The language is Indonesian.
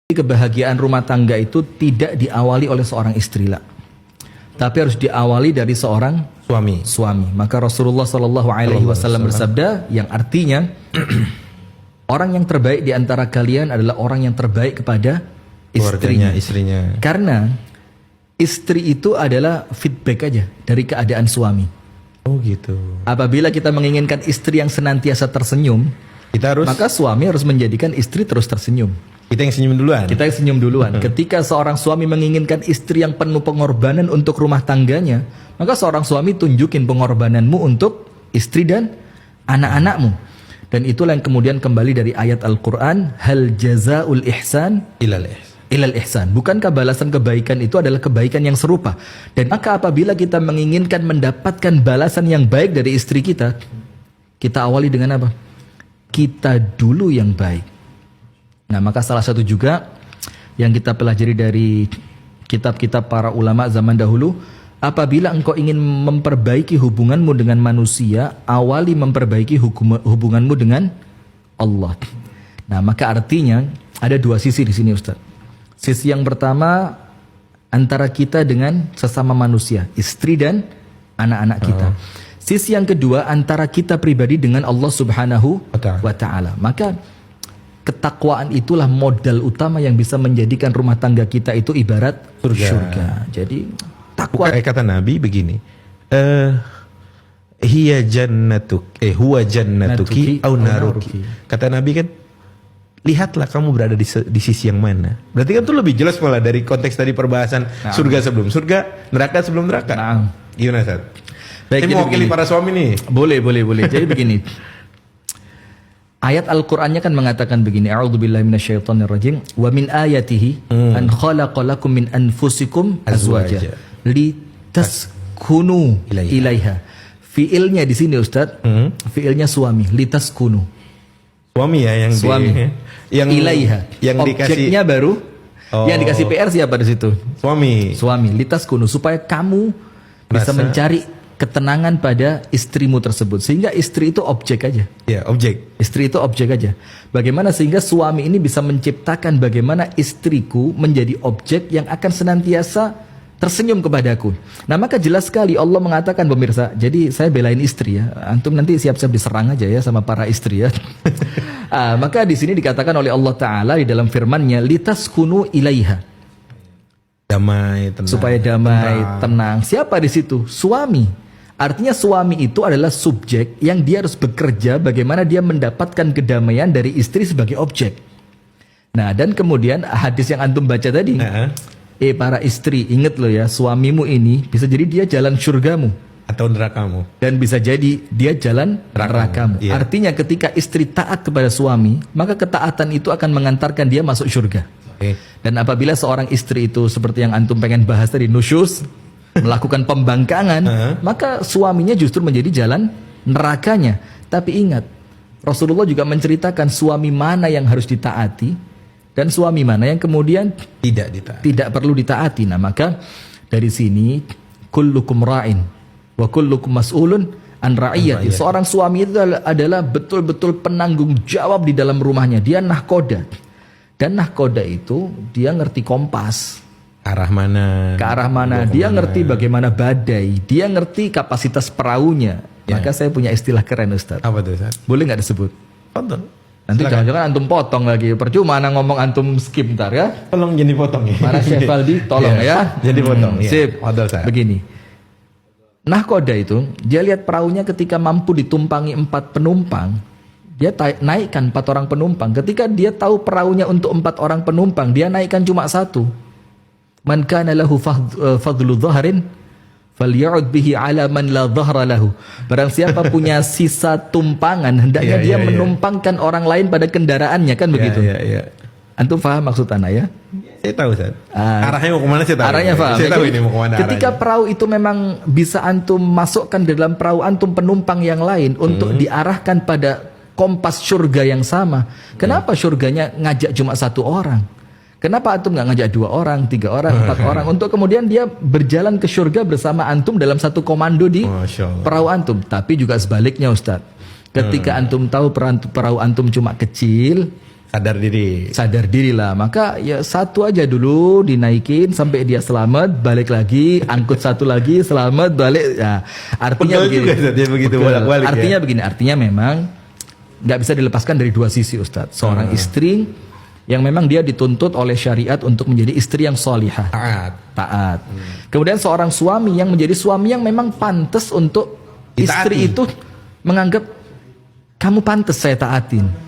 Kebahagiaan rumah tangga itu tidak diawali oleh seorang istri lah, tapi harus diawali dari seorang suami. Maka Rasulullah Shallallahu Alaihi Wasallam bersabda, yang artinya orang yang terbaik di antara kalian adalah orang yang terbaik kepada istrinya. Karena istri itu adalah feedback aja dari keadaan suami. Oh gitu. Apabila kita menginginkan istri yang senantiasa tersenyum, maka suami harus menjadikan istri terus tersenyum. Kita yang senyum duluan. Ketika seorang suami menginginkan istri yang penuh pengorbanan untuk rumah tangganya, maka seorang suami tunjukin pengorbananmu untuk istri dan anak-anakmu. Dan itulah yang kemudian kembali dari ayat Al-Quran, hal jazaul ihsan ilal ihsan. Bukankah balasan kebaikan itu adalah kebaikan yang serupa? Dan maka apabila kita menginginkan mendapatkan balasan yang baik dari istri kita, kita awali dengan apa? Kita dulu yang baik. Nah, maka salah satu juga yang kita pelajari dari kitab-kitab para ulama zaman dahulu, apabila engkau ingin memperbaiki hubunganmu dengan manusia, awali memperbaiki hubunganmu dengan Allah. Nah, maka artinya ada dua sisi di sini, Ustaz. Sisi yang pertama antara kita dengan sesama manusia, istri dan anak-anak kita. Sisi yang kedua antara kita pribadi dengan Allah Subhanahu wa Ta'ala. Maka ketakwaan itulah modal utama yang bisa menjadikan rumah tangga kita itu ibarat surga. Jadi takwa. Kata Nabi begini, huwa jannatuki au naruki. Kata Nabi kan, lihatlah kamu berada di sisi yang mana. Berarti kan itu lebih jelas malah dari konteks tadi perbahasan surga sebelum surga, neraka sebelum neraka. Gimana, Ustaz? Baik, saya mewakili para suami nih. Boleh. Jadi begini. Ayat Al-Qur'annya kan mengatakan begini, a'udzubillahi minasyaitonirrajim, wa min ayatihi an khalaqalakum min anfusikum azwaja litaskunu ilaiha. Fiilnya di sini, Ustaz, fiilnya suami, litaskunu. Suami ya yang yang ilaiha. Yang objeknya dikasih baru. Yang dikasih PR siapa di situ? Suami, litaskunu, supaya kamu bisa mencari ketenangan pada istrimu tersebut, sehingga istri itu objek aja. Ya, objek. Istri itu objek aja. Bagaimana sehingga suami ini bisa menciptakan bagaimana istriku menjadi objek yang akan senantiasa tersenyum kepadaku. Nah, maka jelas sekali Allah mengatakan, pemirsa, jadi saya belain istri ya. Antum nanti siap-siap diserang aja ya sama para istri ya. Maka di sini dikatakan oleh Allah Ta'ala di dalam firman-Nya, litaskunu ilaiha. Damai, tenang. Supaya damai, tenang. Siapa di situ? Suami. Artinya suami itu adalah subjek yang dia harus bekerja bagaimana dia mendapatkan kedamaian dari istri sebagai objek. Nah, dan kemudian hadis yang antum baca tadi, para istri, ingat loh ya, suamimu ini bisa jadi dia jalan surgamu atau nerakamu, dan bisa jadi dia jalan nerakamu. Iya. Artinya ketika istri taat kepada suami, maka ketaatan itu akan mengantarkan dia masuk surga. Dan apabila seorang istri itu seperti yang antum pengen bahas tadi, nusyus, melakukan pembangkangan, maka suaminya justru menjadi jalan nerakanya. Tapi ingat, Rasulullah juga menceritakan suami mana yang harus ditaati dan suami mana yang kemudian tidak perlu ditaati. Nah, maka dari sini kullukum ra'in wa kullukum mas'ulun an ra'iyati. Seorang suami itu adalah betul-betul penanggung jawab di dalam rumahnya. Dia nahkoda. Dan nahkoda itu dia ngerti kompas. Ke arah mana, dia ngerti bagaimana badai, dia ngerti kapasitas perahunya. Maka saya punya istilah keren, Ustaz. Apa tuh, Ustaz? Boleh nggak disebut? Potong. Nanti jangan-jangan antum potong lagi. Percuma ngomong antum skip ntar ya. Tolong jadi potong ya. Mana Syekh Faldi, tolong ya. Jadi potong. Sip. Begini. Nahkoda itu, dia lihat perahunya ketika mampu ditumpangi 4 penumpang, dia naikkan 4 orang penumpang. Ketika dia tahu perahunya untuk 4 orang penumpang, dia naikkan cuma 1. Man kana lahu fadlu dhahrin faly'ud bihi 'ala man la dhahra lahu. Barang siapa punya sisa tumpangan, hendaknya dia menumpangkan orang lain pada kendaraannya, kan begitu? Antum paham maksud ana ya? Saya tahu, Ustaz. Arahnya mau kemana saya tahu. Arahnya paham. Saya tahu ini mau kemana. Ketika perahu itu memang bisa antum masukkan dalam perahu antum penumpang yang lain untuk diarahkan pada kompas surga yang sama. Kenapa surganya ngajak cuma 1 orang? Kenapa antum nggak ngajak 2 orang, 3 orang, 4 orang untuk kemudian dia berjalan ke surga bersama antum dalam satu komando di perahu antum? Tapi juga sebaliknya, Ustaz. Ketika antum tahu perahu antum cuma kecil, sadar diri. Sadar diri lah. Maka ya satu aja dulu dinaikin sampai dia selamat, balik lagi, angkut satu lagi, selamat, balik. Ya, artinya Pegel begini. juga Ustaz, ya, begitu Pegel. bolak-balik Artinya ya. begini, artinya memang nggak bisa dilepaskan dari dua sisi, Ustadz. Seorang istri yang memang dia dituntut oleh syariat untuk menjadi istri yang solihah, taat. Kemudian seorang suami yang menjadi suami yang memang pantas untuk istri Ditaati. itu menganggap kamu pantas saya taatin.